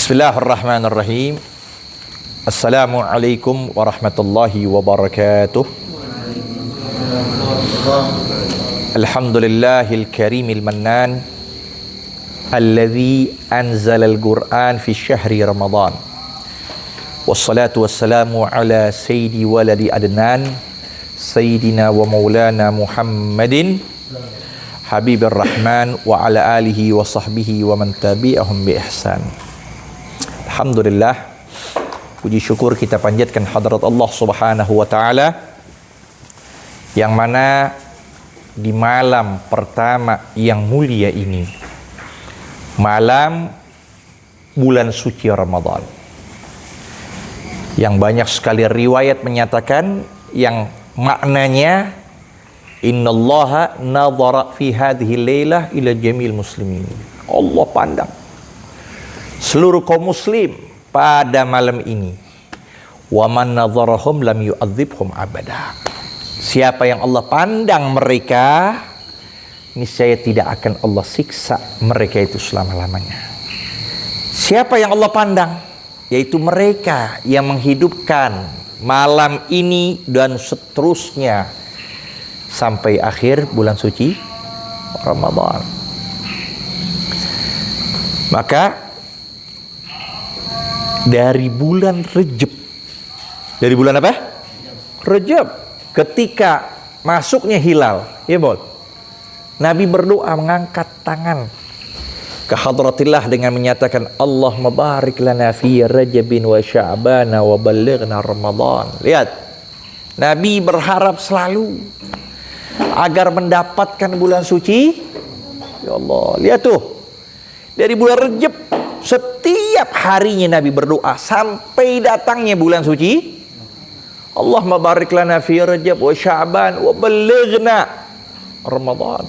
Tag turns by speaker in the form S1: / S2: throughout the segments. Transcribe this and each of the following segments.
S1: Bismillahirrahmanirrahim. Assalamualaikum warahmatullahi wabarakatuh. Alhamdulillahil karimil mannan alladzi anzalal Qur'an fi syahri Ramadan. Wassalatu wassalamu ala sayyidi waladi adnan sayyidina wa maulana Muhammadin habibir rahman wa ala alihi wa sahbihi wa man tabi'ahum bi ihsan. Alhamdulillah, puji syukur kita panjatkan hadrat Allah Subhanahu wa taala yang mana di malam pertama yang mulia ini, malam bulan suci Ramadan, yang banyak sekali riwayat menyatakan yang maknanya innallaha nadhara fi hadhihi lailah ila jamil muslimin. Allah pandang seluruh kaum muslim pada malam ini. Wa man nadharahum lam yu'adzibhum abada. Siapa yang Allah pandang mereka, niscaya tidak akan Allah siksa mereka itu selama-lamanya. Siapa yang Allah pandang, yaitu mereka yang menghidupkan malam ini dan seterusnya sampai akhir bulan suci Ramadan. Maka dari bulan Rejab, dari bulan apa? Rejab, ketika masuknya hilal, ya bol, Nabi berdoa mengangkat tangan ke hadratillah dengan menyatakan Allahumma barik lana fi Rajabin wa Sya'bana wa ballighna Ramadan. Lihat, Nabi berharap selalu agar mendapatkan bulan suci. Ya Allah, lihat tuh, dari bulan Rejab setiap harinya Nabi berdoa sampai datangnya bulan suci. Allahumma barik lana fi Rajab wa Sya'ban wa ballighna Ramadan.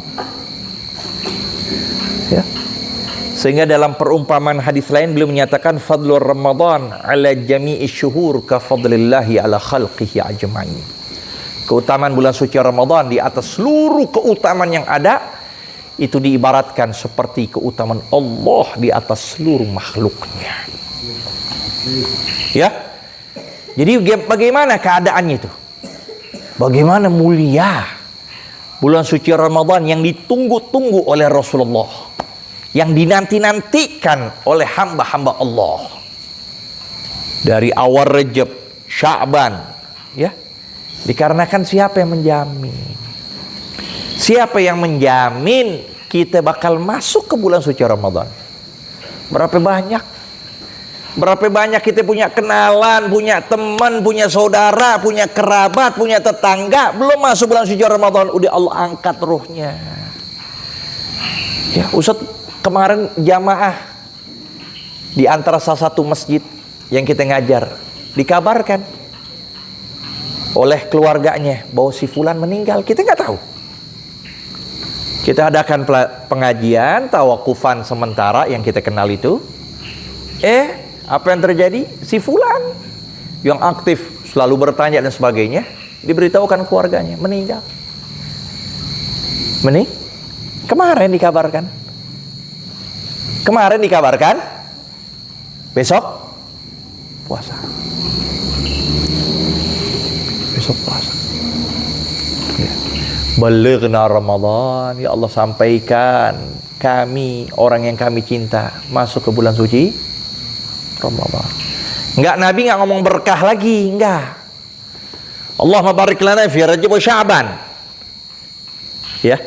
S1: Ya. Sehingga dalam perumpamaan hadis lain beliau menyatakan fadlur Ramadan ala jami'i syuhur ka fadlillahi ala khalqihi ajma'in. Keutamaan bulan suci Ramadan di atas seluruh keutamaan yang ada itu diibaratkan seperti keutamaan Allah di atas seluruh makhluknya. Ya. Jadi bagaimana keadaannya itu? Bagaimana mulia bulan suci Ramadan yang ditunggu-tunggu oleh Rasulullah, yang dinanti-nantikan oleh hamba-hamba Allah. Dari awal Rejab, Sya'ban, ya. Dikarenakan siapa yang menjamin? Siapa yang menjamin kita bakal masuk ke bulan suci Ramadan? Berapa banyak? Berapa banyak kita punya kenalan, punya teman, punya saudara, punya kerabat, punya tetangga, belum masuk bulan suci Ramadan, udah Allah angkat ruhnya. Ya, Ustaz, kemarin jamaah di antara salah satu masjid yang kita ngajar, dikabarkan oleh keluarganya bahwa si fulan meninggal. Kita nggak tahu. Kita adakan pengajian tawakufan sementara yang kita kenal itu. Apa yang terjadi? Si fulan yang aktif selalu bertanya dan sebagainya, diberitahukan keluarganya meninggal. Kemarin dikabarkan. Besok puasa. Ya. Balighna Ramadan, ya Allah, sampaikan kami, orang yang kami cinta, masuk ke bulan suci Ramadan. Nabi enggak ngomong berkah lagi, enggak. Allahumma barik lana fi Rajab wa Sya'ban. Ya.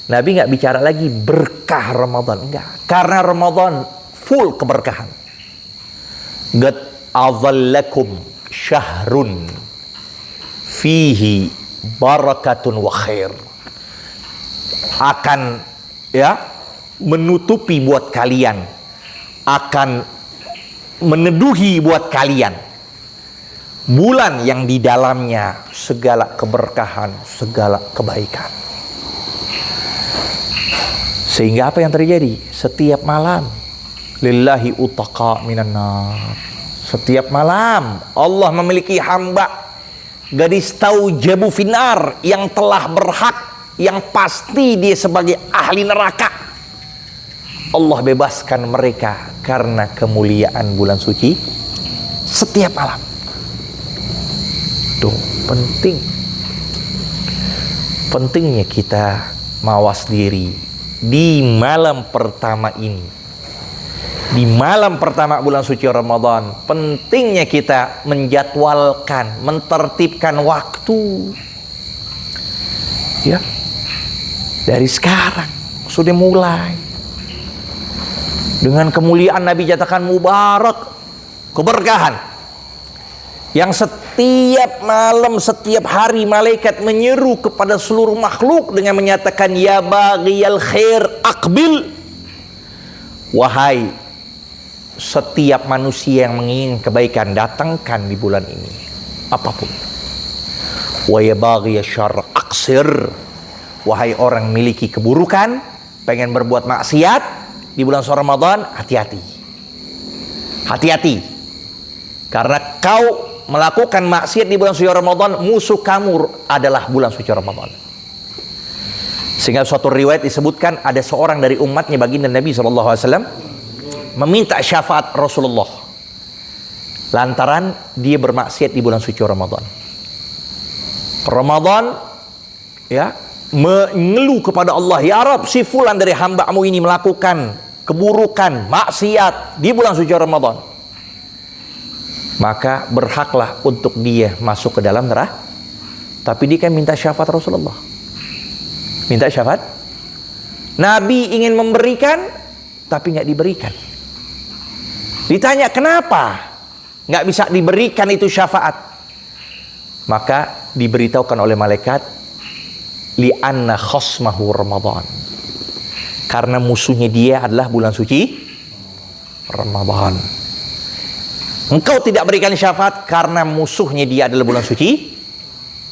S1: Nabi enggak bicara lagi berkah Ramadan, enggak. Karena Ramadan full keberkahan. Qad azallakum syahrun fihi barakatun wa khair. Akan menutupi buat kalian, akan meneduhi buat kalian bulan yang di dalamnya segala keberkahan, segala kebaikan. Sehingga apa yang terjadi? Setiap malam lillahi utaqa minan nar. Setiap malam Allah memiliki hamba gadis taujabu finar yang telah berhak, yang pasti dia sebagai ahli neraka. Allah bebaskan mereka karena kemuliaan bulan suci setiap malam. Tuh, pentingnya kita mawas diri di malam pertama ini. Di malam pertama bulan suci Ramadan, pentingnya kita menjadwalkan, mentertibkan waktu. Ya. Dari sekarang sudah mulai. Dengan kemuliaan Nabi nyatakan mubarak, keberkahan. Yang setiap malam, setiap hari malaikat menyeru kepada seluruh makhluk dengan menyatakan ya baghiyal khair aqbil. Wahai setiap manusia yang menginginkan kebaikan, datangkan di bulan ini apapun. Wa ya baghiyasy syarr aqsir. Wahai orang memiliki keburukan, pengen berbuat maksiat di bulan suci Ramadan, hati-hati. Hati-hati. Karena kau melakukan maksiat di bulan suci Ramadan, musuh kamu adalah bulan suci Ramadan. Sehingga suatu riwayat disebutkan ada seorang dari umatnya baginda Nabi SAW meminta syafaat Rasulullah lantaran dia bermaksiat di bulan suci Ramadan. Ya, mengeluh kepada Allah, ya Rabb, si fulan dari hamba-Mu ini melakukan keburukan, maksiat di bulan suci Ramadan. Maka berhaklah untuk dia masuk ke dalam neraka. Tapi dia kan minta syafaat Rasulullah. Minta syafaat. Nabi ingin memberikan, tapi nggak diberikan. Ditanya kenapa nggak bisa diberikan itu syafaat? Maka diberitahukan oleh malaikat, li'anna khasmahu Ramadan. Karena musuhnya dia adalah bulan suci Ramadan. Engkau tidak berikan syafaat karena musuhnya dia adalah bulan suci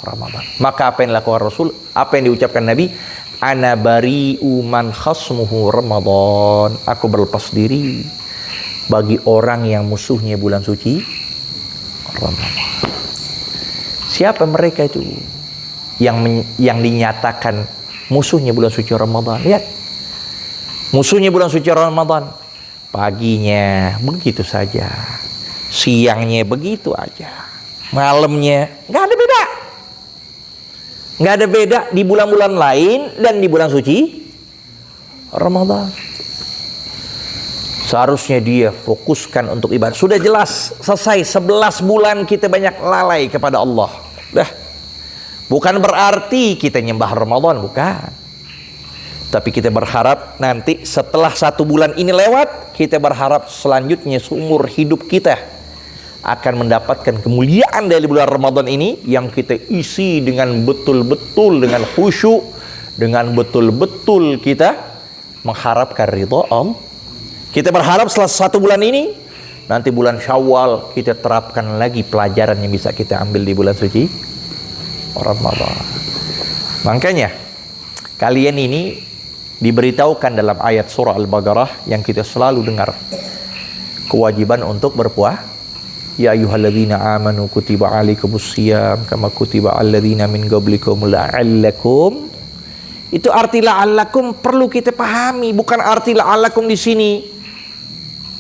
S1: Ramadan. Maka apa yang dilakukan Rasul? Apa yang diucapkan Nabi? Ana bari'u man khasmuhu Ramadan. Aku berlepas diri bagi orang yang musuhnya bulan suci Ramadan. Siapa mereka itu? Yang dinyatakan musuhnya bulan suci Ramadan. Lihat, musuhnya bulan suci Ramadan, paginya begitu saja, siangnya begitu aja, malamnya nggak ada beda, nggak ada beda di bulan-bulan lain dan di bulan suci Ramadan. Seharusnya dia fokuskan untuk ibadah. Sudah jelas selesai 11 bulan kita banyak lalai kepada Allah. Dah. Bukan berarti kita nyembah Ramadan, bukan. Tapi kita berharap nanti setelah 1 bulan ini lewat, kita berharap selanjutnya seumur hidup kita akan mendapatkan kemuliaan dari bulan Ramadan ini yang kita isi dengan betul-betul, dengan khusyuk, dengan betul-betul kita mengharapkan ridha Allah. Kita berharap setelah 1 bulan ini, nanti bulan Syawal kita terapkan lagi pelajaran yang bisa kita ambil di bulan suci Ramadan. Makanya kalian ini diberitahukan dalam ayat surah Al-Baqarah yang kita selalu dengar, kewajiban untuk berpuasa. Ya ayyuhalladzina amanu kutiba alaikumus shiyam kama kutiba alladzina min qablikum la'allakum. Itu arti la'allakum perlu kita pahami, bukan arti la'allakum di sini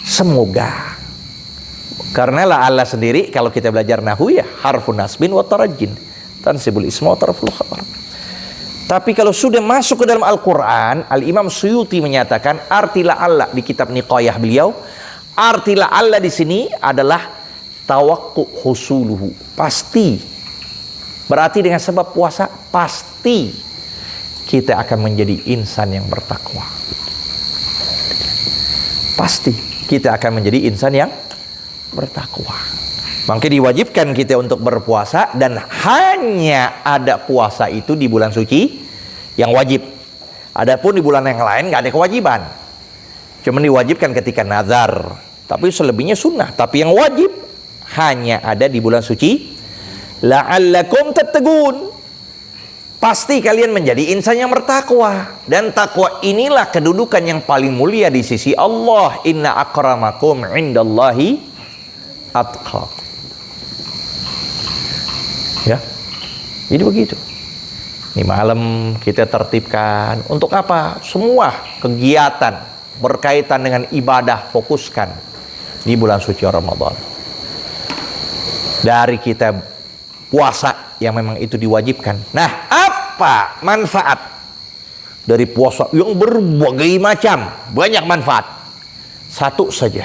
S1: semoga. Karena la'alla sendiri kalau kita belajar nahwu ya harfun nasbin wa tarajjin, tansibul isma wa tarful khabar. Tapi kalau sudah masuk ke dalam Al-Quran, Al-Imam Suyuti menyatakan arti la'alla di kitab Niqayah beliau, arti la'alla di sini adalah tawakku husuluhu, pasti. Berarti dengan sebab puasa pasti kita akan menjadi insan yang bertakwa. Pasti kita akan menjadi insan yang bertakwa. Maka diwajibkan kita untuk berpuasa, dan hanya ada puasa itu di bulan suci yang wajib. Adapun di bulan yang lain nggak ada kewajiban. Cuma diwajibkan ketika nazar. Tapi selebihnya sunnah. Tapi yang wajib hanya ada di bulan suci. La'allakum tattaqun. Pasti kalian menjadi insan yang bertakwa. Dan takwa inilah kedudukan yang paling mulia di sisi Allah. Inna akramakum indallahi atqakum. Ya, jadi begitu. Ini malam kita tertibkan untuk apa? Semua kegiatan berkaitan dengan ibadah, fokuskan di bulan suci Ramadan. Dari kita puasa yang memang itu diwajibkan. Nah, apa manfaat dari puasa yang berbagai macam? Banyak manfaat. Satu saja.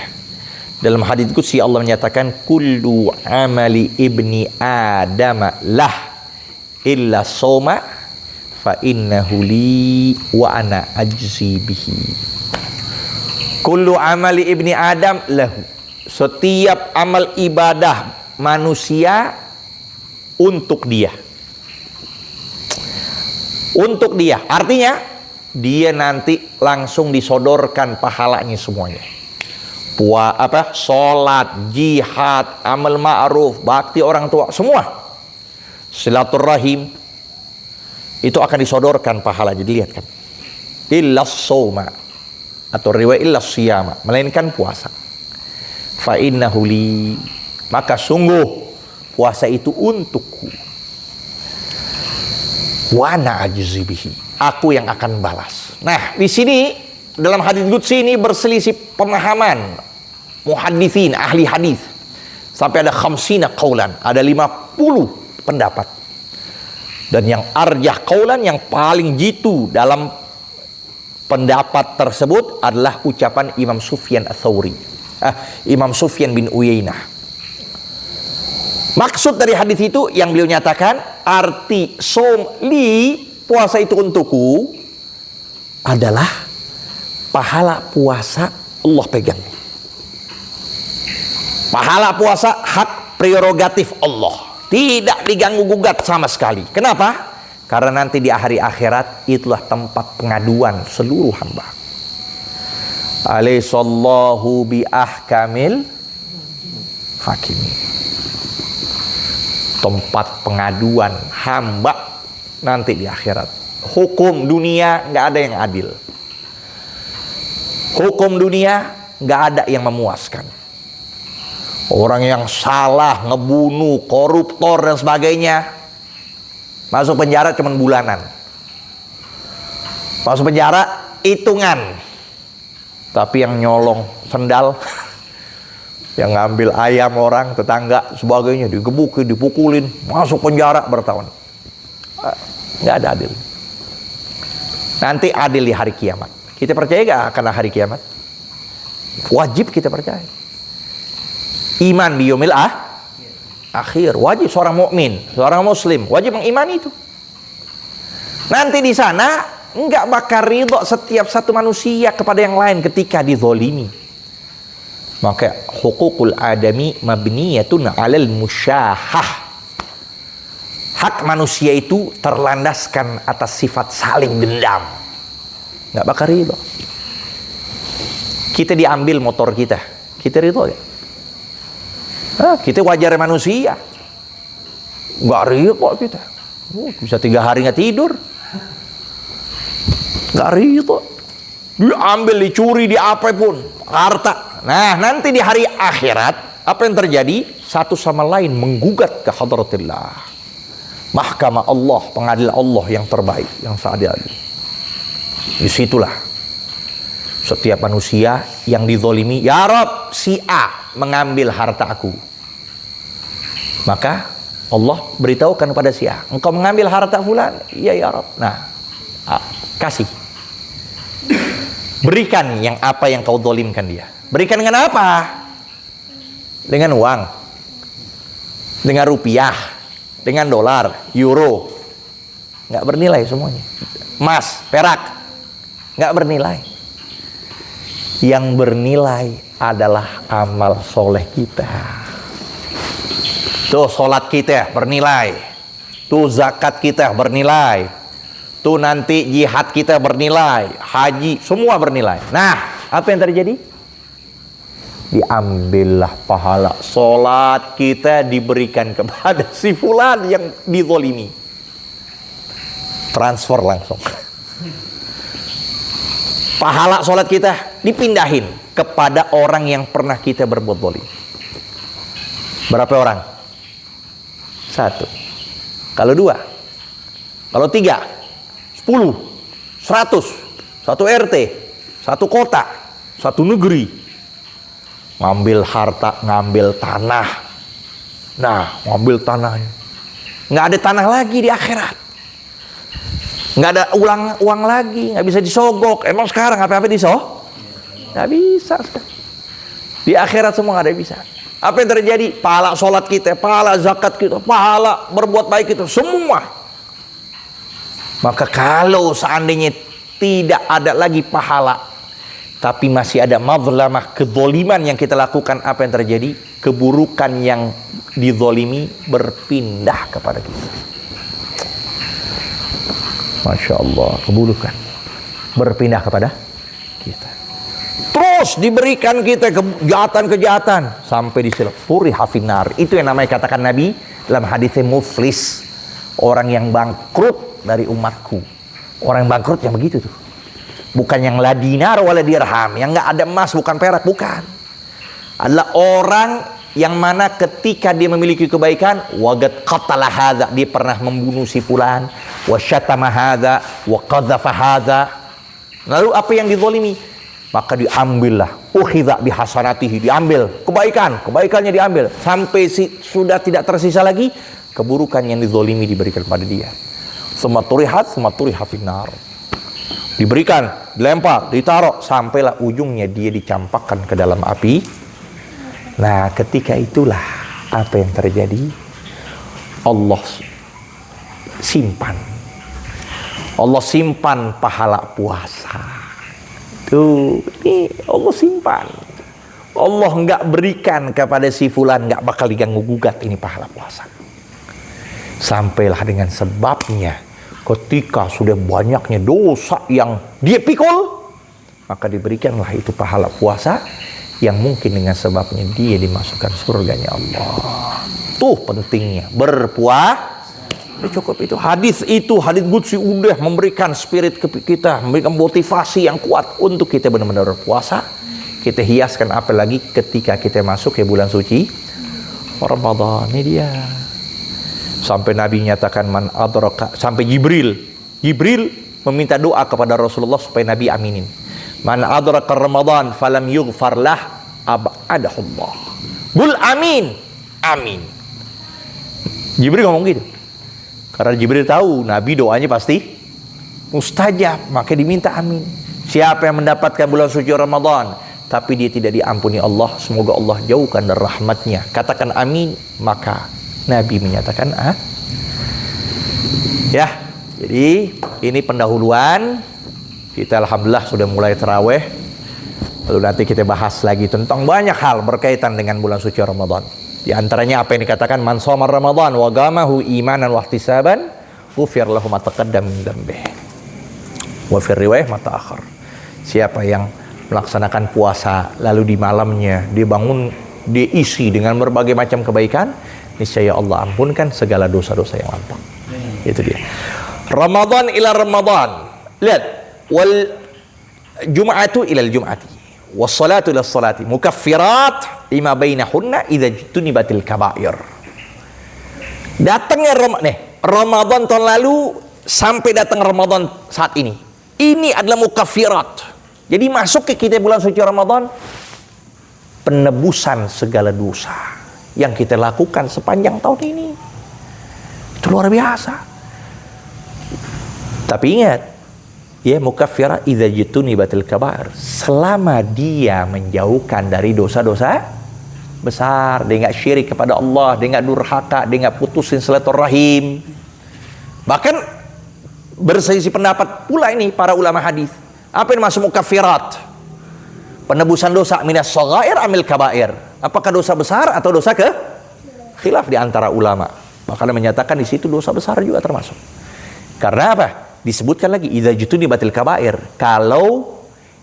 S1: Dalam hadits qudsi Allah menyatakan, kullu amali ibni adama lah illa soma fa innahu li wa ana ajzi bihi. Kullu amali ibni adam lahu. Setiap amal ibadah manusia untuk dia. Untuk dia. Artinya dia nanti langsung disodorkan pahalanya semuanya. Salat, jihad, amal ma'ruf, bakti orang tua, semua. Silaturahim itu akan disodorkan pahala. Jadi lihat kan. Illa soma atau riwayat illa siyama, melainkan puasa. Fa innahu li, maka sungguh puasa itu untukku. Wa ana ajzi bihi, aku yang akan balas. Nah, di sini dalam hadits qudsi ini berselisih pemahaman muhaditsin, ahli hadis. Sampai ada 50 qaulan, ada 50 pendapat. Dan yang arjah qaulan, yang paling jitu dalam pendapat tersebut adalah ucapan Imam Sufyan Ats-Tsauri. Imam Sufyan bin Uyainah. Maksud dari hadis itu yang beliau nyatakan, arti som li, puasa itu untukku, adalah pahala puasa Allah pegang. Pahala puasa hak prerogatif Allah, tidak diganggu gugat sama sekali. Kenapa? Karena nanti di hari akhirat itulah tempat pengaduan seluruh hamba. Alaihissallahu bi ahkamil hakimin. Tempat pengaduan hamba nanti di akhirat. Hukum dunia nggak ada yang adil. Hukum dunia nggak ada yang memuaskan. Orang yang salah, ngebunuh, koruptor dan sebagainya, masuk penjara cuma bulanan. Masuk penjara hitungan. Tapi yang nyolong sendal, yang ngambil ayam orang, tetangga, sebagainya, digebukin, dipukulin, masuk penjara bertahun. Nggak ada adil. Nanti adil di hari kiamat. Kita percaya nggak akan hari kiamat? Wajib kita percaya. Iman biyomil akhir, wajib seorang mukmin, seorang muslim wajib mengimani itu. Nanti di sana enggak bakal ridho setiap satu manusia kepada yang lain ketika dizolimi. Maka hukukul adami mabniyatun 'alal musyahah. Hak manusia itu terlandaskan atas sifat saling dendam. Enggak bakal ridho. Kita diambil motor kita ridho ya? Kita wajar manusia, nggak ridho kita. Bisa 3 hari nggak tidur, nggak ridho. Diambil, dicuri, di apapun harta. Nah, nanti di hari akhirat apa yang terjadi? Satu sama lain menggugat ke hadratillah, mahkamah Allah, pengadilan Allah yang terbaik, yang seadil-adil. Disitulah setiap manusia yang dizolimi, ya Rob, si A mengambil harta aku. Maka Allah beritahukan kepada si A, engkau mengambil harta fulan? Iya ya Rob. Nah, kasih. Berikan yang apa yang kau zalimkan dia. Berikan dengan apa? Dengan uang, dengan rupiah, dengan dolar, euro. Nggak bernilai semuanya. Emas, perak, nggak bernilai. Yang bernilai adalah amal soleh kita. Tuh sholat kita bernilai, tuh zakat kita bernilai, tuh nanti jihad kita bernilai, haji semua bernilai. Nah, apa yang terjadi? Diambillah pahala sholat kita, diberikan kepada si fulan yang dizolimi. Transfer langsung. Pahala sholat kita dipindahin kepada orang yang pernah kita berbuat zalim. Berapa orang? 1. Kalau 2, kalau 3, 10, 100, 1 RT, satu kota, satu negeri, ngambil harta, ngambil tanah. Nah, ngambil tanahnya. Nggak ada tanah lagi di akhirat. Nggak ada uang lagi, nggak bisa disogok. Emang sekarang apa-apa disogok? Nggak bisa. Di akhirat semua nggak ada yang bisa. Apa yang terjadi? Pahala sholat kita, pahala zakat kita, pahala berbuat baik itu, semua. Maka kalau seandainya tidak ada lagi pahala, tapi masih ada mazlamah, kezaliman yang kita lakukan, apa yang terjadi? Keburukan yang dizalimi berpindah kepada kita. Masya Allah, keburukan berpindah kepada kita. Terus diberikan kita kejahatan-kejahatan sampai diselapuri hafinar. Itu yang namanya katakan Nabi dalam hadisnya muflis, orang yang bangkrut dari umatku. Orang yang bangkrut yang begitu tuh. Bukan yang la dinar wala dirham, yang nggak ada emas, bukan perak, bukan. Adalah orang yang mana ketika dia memiliki kebaikan, wagat qatala hadza, dia pernah membunuh si fulan, wa syatama hadza, wa qadzafa hadza. Lalu apa yang dizalimi? Maka diambillah, ukhidha bihasanatihi, diambil kebaikannya diambil sampai sudah tidak tersisa lagi, keburukan yang dizalimi diberikan kepada dia. Sumaturihat finnar. Diberikan, dilempar, ditaruh, sampailah ujungnya dia dicampakkan ke dalam api. Nah, ketika itulah apa yang terjadi? Allah simpan pahala puasa. Tuh, ini Allah simpan. Allah nggak berikan kepada si fulan, nggak bakal diganggu gugat ini pahala puasa. Sampailah dengan sebabnya, ketika sudah banyaknya dosa yang dia pikul, maka diberikanlah itu pahala puasa yang mungkin dengan sebabnya dia dimasukkan surganya Allah. Tuh pentingnya berpuasa. Cukup itu hadis qudsi udah memberikan spirit ke kita, memberikan motivasi yang kuat untuk kita benar-benar berpuasa. Kita hiaskan apalagi ketika kita masuk ke bulan suci Ramadan. Ini dia. Sampai Nabi nyatakan man adraka, sampai Jibril meminta doa kepada Rasulullah supaya Nabi aminin. Man adraka Ramadan falam yughfar lah ab'adahullah. Qul amin. Amin. Jibril ngomong gitu. Karena Jibril tahu Nabi doanya pasti mustajab, maka diminta amin. Siapa yang mendapatkan bulan suci Ramadan tapi dia tidak diampuni Allah, semoga Allah jauhkan dari rahmatnya, katakan amin, maka Nabi menyatakan ya. Jadi ini pendahuluan kita, alhamdulillah sudah mulai tarawih. Lalu nanti kita bahas lagi tentang banyak hal berkaitan dengan bulan suci Ramadan. Di antaranya apa yang dikatakan man shoma Ramadan wa qamahu imanan wa ihtisaban ghufir lahu ma taqaddama min dhanbihi wa fi riwayah ma ta'akhkhar. Siapa yang melaksanakan puasa lalu di malamnya dia bangun, dia isi dengan berbagai macam kebaikan, niscaya Allah ampunkan segala dosa-dosa yang lampau. Itu dia. Ramadan ila Ramadan. Lihat, wal jum'atu ila al-jum'ati. Wassalatu ila salati mukaffirat lima bainahunna idza jtunibatil kaba'ir. Datangnya Ramadan tahun lalu sampai datang Ramadan saat ini. Ini adalah mukaffirat. Jadi masuk ke kita bulan suci Ramadan, penebusan segala dosa yang kita lakukan sepanjang tahun ini. Itu luar biasa. Tapi ingat, ya, mukaffirah idza jtunibatil kaba'ir, selama dia menjauhkan dari dosa-dosa besar, dia nggak syirik kepada Allah, dia nggak durhaka, dia nggak putusin silaturahim. Bahkan berselisih pendapat pula ini para ulama hadis. Apa yang masuk mukaffirat? Penebusan dosa minas shaghair amil kaba'ir. Apakah dosa besar atau dosa khilaf di antara ulama. Maka menyatakan di situ dosa besar juga termasuk. Karena apa? Disebutkan lagi idza jtunibatil kaba'ir, kalau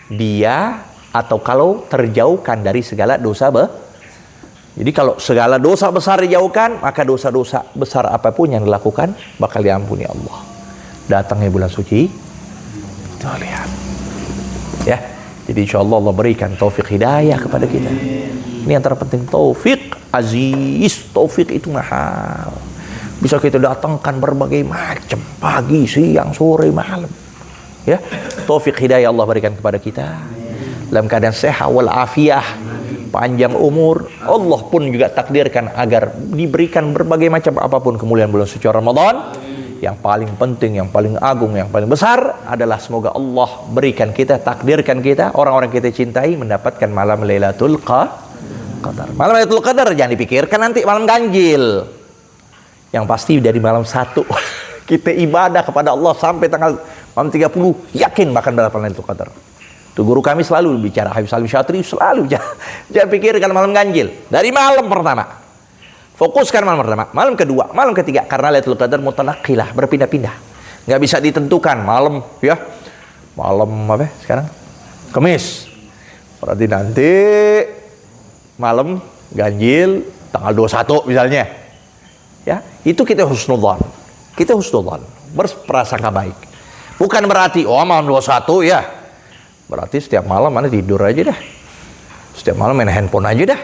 S1: dia atau kalau terjauhkan dari segala dosa Jadi kalau segala dosa besar dijauhkan, maka dosa-dosa besar apapun yang dilakukan bakal diampuni Allah. Datangnya bulan suci, kita lihat. Ya, jadi insya Allah berikan taufik hidayah kepada kita. Ini yang terpenting, taufik aziz, taufik itu mahal. Bisa kita datangkan berbagai macam, pagi, siang, sore, malam. Ya, taufik hidayah Allah berikan kepada kita. dalam keadaan sehat wal afiyah, panjang umur. Allah pun juga takdirkan agar diberikan berbagai macam apapun kemuliaan bulan suci Ramadan. Yang paling penting, yang paling agung, yang paling besar adalah semoga Allah berikan kita, takdirkan kita, orang-orang kita cintai mendapatkan malam Lailatul Qadar. Malam Lailatul Qadar jangan dipikirkan nanti malam ganjil. Yang pasti dari malam 1 kita ibadah kepada Allah sampai tanggal malam 30, yakin bahkan dapat Lailatul Qadar. Itu guru kami selalu bicara, Habib Salim Syatri selalu jangan pikirkan malam ganjil. Dari malam pertama fokuskan malam pertama, malam kedua, malam ketiga, karena Lailatul Qadar mutanaqqilah, berpindah-pindah. Nggak bisa ditentukan malam ya. Malam apa sekarang? Kamis. Berarti nanti malam ganjil tanggal 21 misalnya. Ya, itu kita husnudzan. Kita husnudzan, berprasangka baik. Bukan berarti malam 21 ya. Berarti setiap malam mana tidur aja dah. Setiap malam main handphone aja dah.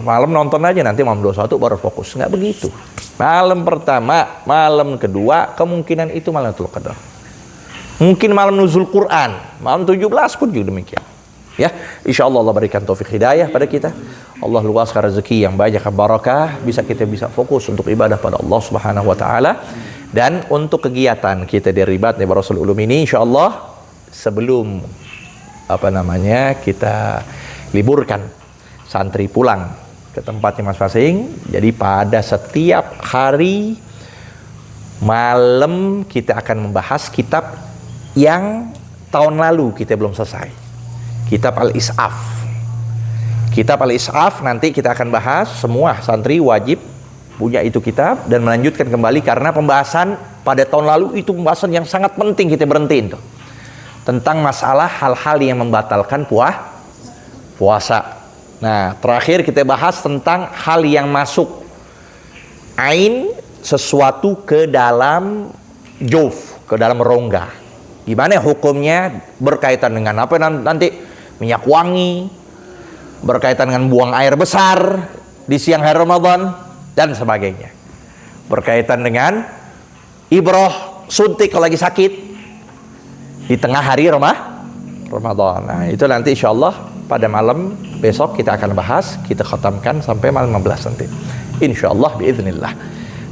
S1: Malam nonton aja, nanti malam 21 baru fokus. Nggak begitu. Malam pertama, malam kedua, kemungkinan itu malam Lailatul Qadar. Mungkin malam nuzul Quran, malam 17 pun juga demikian. Ya, insya Allah Allah berikan taufik hidayah pada kita. Allah luaskan rezeki yang banyak barakah, kita bisa fokus untuk ibadah pada Allah Subhanahu wa taala. Dan untuk kegiatan kita di Ribat Barasul Ulum ini, insya Allah sebelum kita liburkan santri pulang ke tempatnya masing-masing. Jadi pada setiap hari malam kita akan membahas kitab yang tahun lalu kita belum selesai. Kitab Al-Is'af. Kitab Al-Is'af nanti kita akan bahas, semua santri wajib punya itu kitab dan melanjutkan kembali, karena pembahasan pada tahun lalu itu pembahasan yang sangat penting kita berhentiin tuh. Tentang masalah hal-hal yang membatalkan puasa. Nah, terakhir kita bahas tentang hal yang masuk ain, sesuatu ke dalam juf, ke dalam rongga. Gimana hukumnya berkaitan dengan apa nanti? Minyak wangi, berkaitan dengan buang air besar di siang hari Ramadan dan sebagainya. Berkaitan dengan ibroh, suntik kalau lagi sakit di tengah hari Ramadan. Nah, itu nanti insya Allah pada malam besok kita akan bahas, kita khatamkan sampai malam 15 nanti. Insya Allah biiznillah.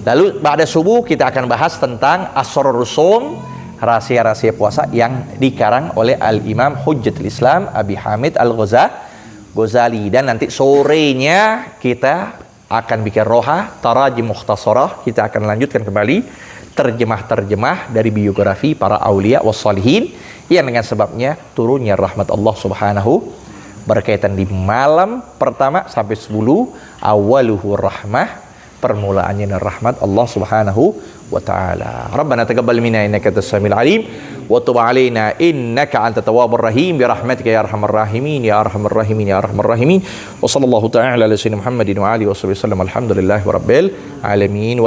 S1: Lalu pada subuh kita akan bahas tentang Asrarus Shaum, rahasia-rahasia puasa yang dikarang oleh Al-Imam Hujjatul Islam Abi Hamid Al-Ghazali. Dan nanti sorenya kita akan bikin roha, tarajim mukhtasarah, kita akan lanjutkan kembali terjemah-terjemah dari biografi para aulia wassalihin yang dengan sebabnya turunnya rahmat Allah Subhanahu berkaitan di malam pertama sampai 10, awaluhu rahmah, permulaannya rahmat Allah Subhanahu wa taala. Rabbana taqabbal minna innaka antas samiul alim wa tub alaina innaka antat tawwabur rahim bi rahmatika ya arhamar rahimin ya arhamar rahimin ya arhamar rahimin. Wa sallallahu ta'ala ala sayyidina Muhammadin wa alihi wasallam. Alhamdulillahirabbil alamin.